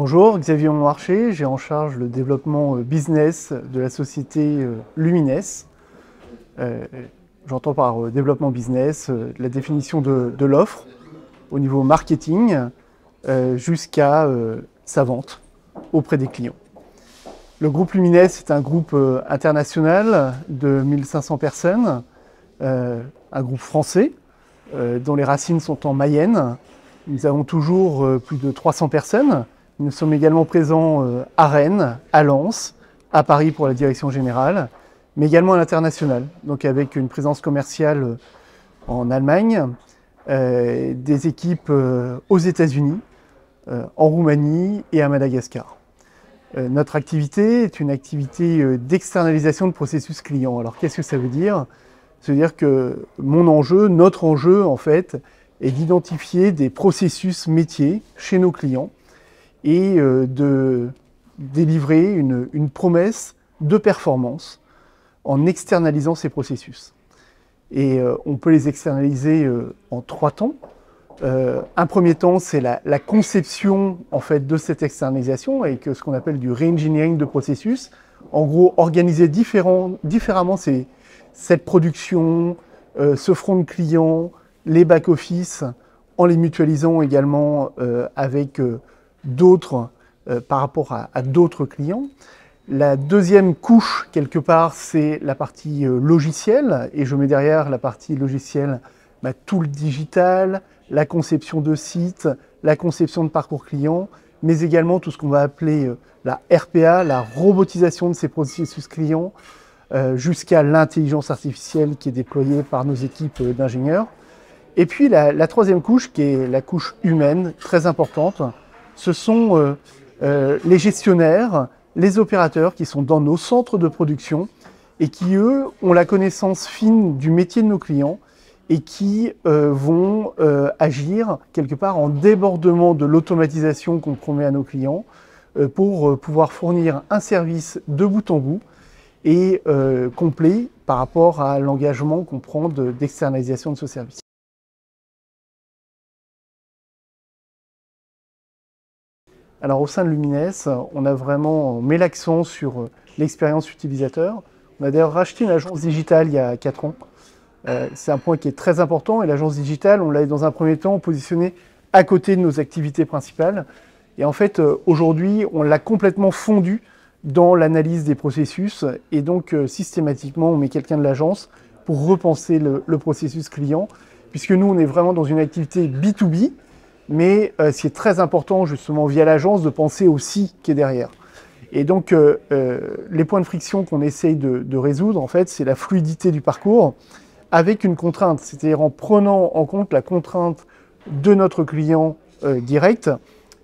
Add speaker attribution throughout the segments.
Speaker 1: Bonjour, Xavier Monmarché, j'ai en charge le développement business de la société Lumines. J'entends par développement business la définition de l'offre au niveau marketing jusqu'à sa vente auprès des clients. Le groupe Lumines est un groupe international de 1500 personnes, un groupe français dont les racines sont en Mayenne. Nous avons toujours plus de 300 personnes. Nous sommes également présents à Rennes, à Lens, à Paris pour la direction générale, mais également à l'international, donc avec une présence commerciale en Allemagne, des équipes aux États-Unis, en Roumanie et à Madagascar. Notre activité est une activité d'externalisation de processus client. Alors qu'est-ce que ça veut dire? Ça veut dire que mon enjeu, notre enjeu en fait, est d'identifier des processus métiers chez nos clients et de délivrer une promesse de performance en externalisant ces processus. Et on peut les externaliser en 3 temps. Un premier temps, c'est la conception en fait, de cette externalisation avec ce qu'on appelle du re-engineering de processus. En gros, organiser différemment cette production, ce front de client, les back-office, en les mutualisant également avec d'autres par rapport à d'autres clients. La deuxième couche, quelque part, c'est la partie logicielle, et je mets derrière la partie logicielle tout le digital, la conception de sites, la conception de parcours client, mais également tout ce qu'on va appeler la RPA, la robotisation de ces processus clients, jusqu'à l'intelligence artificielle qui est déployée par nos équipes d'ingénieurs. Et puis la troisième couche, qui est la couche humaine, très importante, ce sont les gestionnaires, les opérateurs qui sont dans nos centres de production et qui, eux, ont la connaissance fine du métier de nos clients et qui vont agir quelque part en débordement de l'automatisation qu'on promet à nos clients pour pouvoir fournir un service de bout en bout et complet par rapport à l'engagement qu'on prend d'externalisation de ce service. Alors au sein de Lumines, on met l'accent sur l'expérience utilisateur. On a d'ailleurs racheté une agence digitale il y a 4 ans. C'est un point qui est très important et l'agence digitale, on l'a dans un premier temps positionnée à côté de nos activités principales. Et en fait, aujourd'hui, on l'a complètement fondue dans l'analyse des processus et donc systématiquement, on met quelqu'un de l'agence pour repenser le processus client, puisque nous, on est vraiment dans une activité B2B, mais ce qui est très important justement via l'agence de penser au C qui est derrière. Et donc, les points de friction qu'on essaye de résoudre, en fait, c'est la fluidité du parcours avec une contrainte, c'est-à-dire en prenant en compte la contrainte de notre client direct,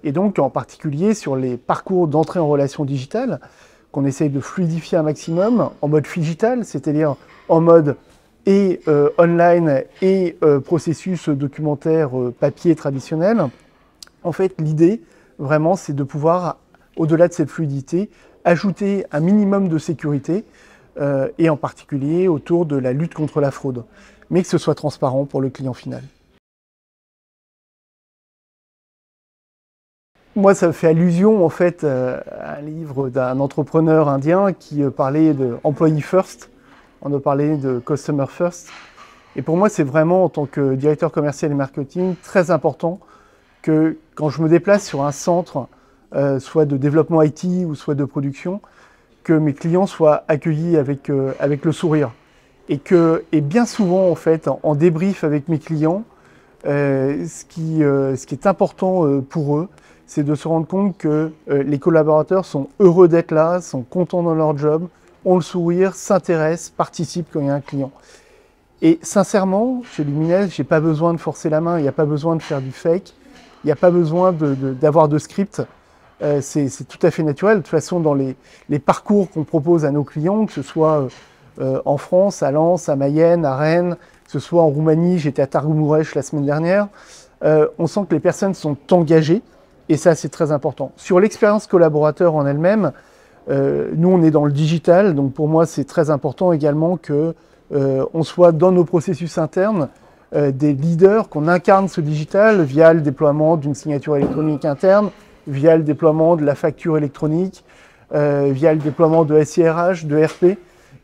Speaker 1: et donc en particulier sur les parcours d'entrée en relation digitale, qu'on essaye de fluidifier un maximum en mode phygital, c'est-à-dire en mode et online et processus documentaire papier traditionnel. En fait, l'idée, vraiment, c'est de pouvoir, au-delà de cette fluidité, ajouter un minimum de sécurité et en particulier autour de la lutte contre la fraude, mais que ce soit transparent pour le client final. Moi, ça fait allusion en fait à un livre d'un entrepreneur indien qui parlait de Employee First. On a parlé de Customer First. Et pour moi, c'est vraiment, en tant que directeur commercial et marketing, très important que quand je me déplace sur un centre, soit de développement IT ou soit de production, que mes clients soient accueillis avec le sourire. Et bien souvent, en fait, en débrief avec mes clients, ce qui est important pour eux, c'est de se rendre compte que les collaborateurs sont heureux d'être là, sont contents dans leur job, ont le sourire, s'intéressent, participent quand il y a un client. Et sincèrement, chez Lumines, je n'ai pas besoin de forcer la main, il n'y a pas besoin de faire du fake, il n'y a pas besoin d'avoir de script. C'est tout à fait naturel. De toute façon, dans les parcours qu'on propose à nos clients, que ce soit en France, à Lens, à Mayenne, à Rennes, que ce soit en Roumanie, j'étais à Târgu Mureș la semaine dernière, on sent que les personnes sont engagées, et ça, c'est très important. Sur l'expérience collaborateur en elle-même, nous, on est dans le digital, donc pour moi, c'est très important également qu'on soit dans nos processus internes des leaders, qu'on incarne ce digital via le déploiement d'une signature électronique interne, via le déploiement de la facture électronique, via le déploiement de SIRH, de RP.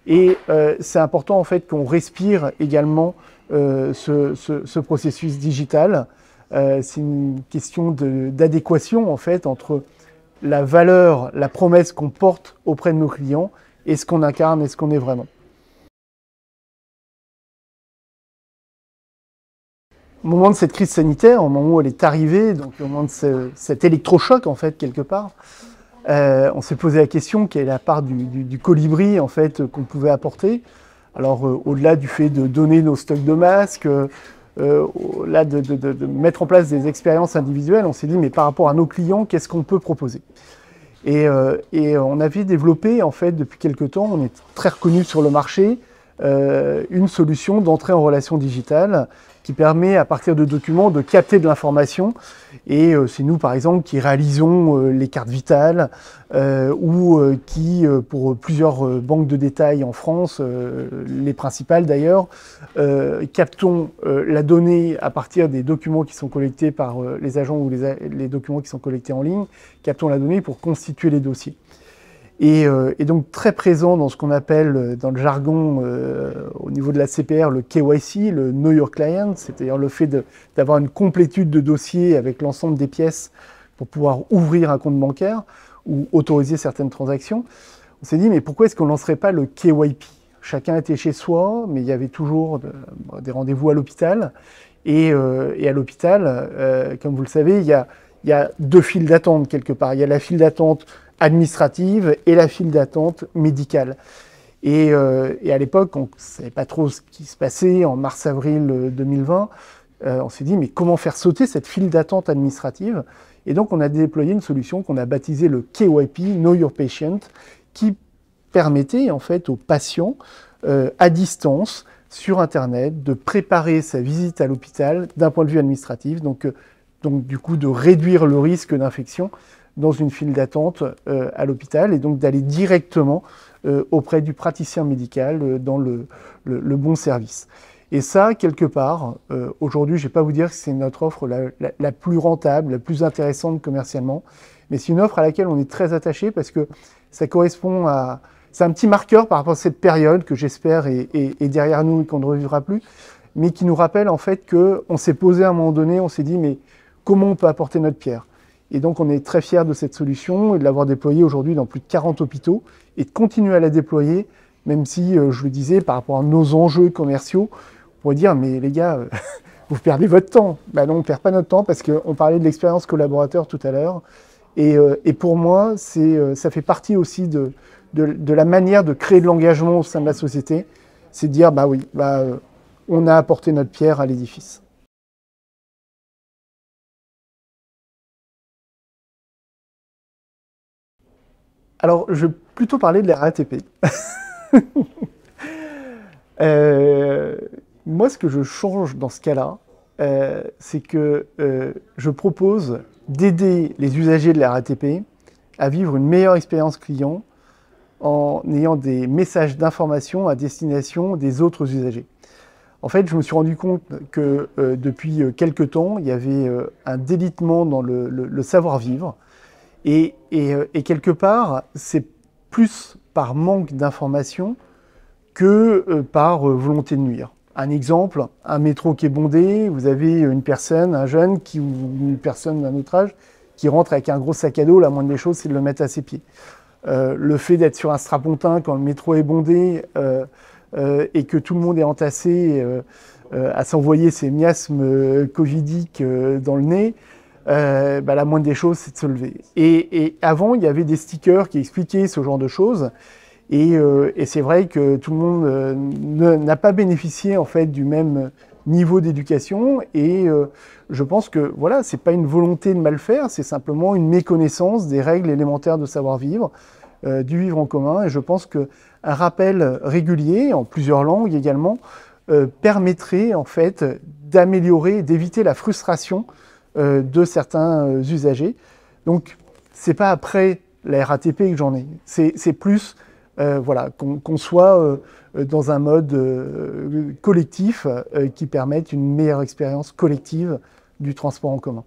Speaker 1: Et c'est important en fait qu'on respire également ce processus digital. C'est une question d'adéquation en fait entre la valeur, la promesse qu'on porte auprès de nos clients et ce qu'on incarne et ce qu'on est vraiment. Au moment de cette crise sanitaire, au moment où elle est arrivée, donc au moment de cet électrochoc en fait quelque part, on s'est posé la question quelle est la part du colibri en fait qu'on pouvait apporter. Alors au-delà du fait de donner nos stocks de masques, au-delà de mettre en place des expériences individuelles, on s'est dit mais par rapport à nos clients, qu'est-ce qu'on peut proposer? Et on avait développé en fait depuis quelque temps, on est très reconnu sur le marché, une solution d'entrée en relation digitale qui permet à partir de documents de capter de l'information. Et c'est nous par exemple qui réalisons les cartes vitales ou qui pour plusieurs banques de détail en France, les principales d'ailleurs, captons la donnée à partir des documents qui sont collectés par les agents ou les documents qui sont collectés en ligne, captons la donnée pour constituer les dossiers. Et donc très présent dans ce qu'on appelle dans le jargon au niveau de la CPR le KYC, le Know Your Client, c'est-à-dire le fait d'avoir une complétude de dossier avec l'ensemble des pièces pour pouvoir ouvrir un compte bancaire ou autoriser certaines transactions. On s'est dit mais pourquoi est-ce qu'on ne lancerait pas le KYP? Chacun était chez soi, mais il y avait toujours des rendez-vous à l'hôpital. Et à l'hôpital, comme vous le savez, il y a deux files d'attente quelque part. Il y a la file d'attente administrative et la file d'attente médicale. Et à l'époque, on ne savait pas trop ce qui se passait en mars-avril 2020. On s'est dit, mais comment faire sauter cette file d'attente administrative? Et donc, on a déployé une solution qu'on a baptisée le KYP, Know Your Patient, qui permettait en fait aux patients, à distance, sur Internet, de préparer sa visite à l'hôpital d'un point de vue administratif, donc du coup de réduire le risque d'infection dans une file d'attente à l'hôpital et donc d'aller directement auprès du praticien médical dans le bon service. Et ça, quelque part, aujourd'hui, je ne vais pas vous dire que c'est notre offre la plus rentable, la plus intéressante commercialement, mais c'est une offre à laquelle on est très attaché parce que ça correspond à... C'est un petit marqueur par rapport à cette période que j'espère est derrière nous et qu'on ne revivra plus, mais qui nous rappelle en fait qu'on s'est posé à un moment donné, on s'est dit mais comment on peut apporter notre pierre? Et donc on est très fiers de cette solution et de l'avoir déployée aujourd'hui dans plus de 40 hôpitaux et de continuer à la déployer, même si, je le disais, par rapport à nos enjeux commerciaux, on pourrait dire mais les gars, vous perdez votre temps. Ben non, on ne perd pas notre temps parce qu'on parlait de l'expérience collaborateur tout à l'heure. Et pour moi, ça fait partie aussi de la manière de créer de l'engagement au sein de la société. C'est de dire, bah oui, on a apporté notre pierre à l'édifice. Alors, je vais plutôt parler de la RATP. Moi, ce que je change dans ce cas-là, c'est que je propose d'aider les usagers de la RATP à vivre une meilleure expérience client en ayant des messages d'information à destination des autres usagers. En fait, je me suis rendu compte que depuis quelques temps, il y avait un délitement dans le savoir-vivre. Et quelque part, c'est plus par manque d'information que par volonté de nuire. Un exemple, un métro qui est bondé, vous avez une personne, un jeune ou une personne d'un autre âge qui rentre avec un gros sac à dos, la moindre des choses, c'est de le mettre à ses pieds. Le fait d'être sur un strapontin quand le métro est bondé et que tout le monde est entassé à s'envoyer ses miasmes covidiques dans le nez, la moindre des choses, c'est de se lever. Et avant, il y avait des stickers qui expliquaient ce genre de choses. Et c'est vrai que tout le monde n'a pas bénéficié en fait du même niveau d'éducation. Et je pense que voilà, c'est pas une volonté de mal faire, c'est simplement une méconnaissance des règles élémentaires de savoir-vivre, du vivre en commun. Et je pense qu'un rappel régulier, en plusieurs langues également, permettrait en fait d'améliorer, d'éviter la frustration de certains usagers. Donc, c'est pas après la RATP que j'en ai. C'est plus voilà, qu'on soit dans un mode collectif qui permette une meilleure expérience collective du transport en commun.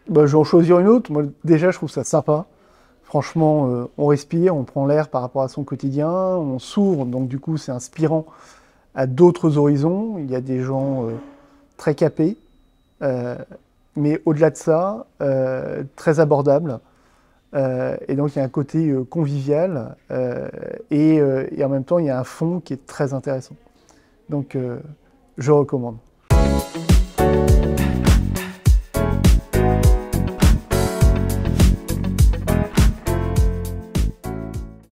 Speaker 1: Bah, je vais en choisir une autre. Moi, déjà, je trouve ça sympa. Franchement, on respire, on prend l'air par rapport à son quotidien, on s'ouvre, donc du coup, c'est inspirant à d'autres horizons. Il y a des gens très capés, euh, mais au-delà de ça, très abordable. Et donc, il y a un côté convivial et en même temps, il y a un fond qui est très intéressant. Donc, je recommande.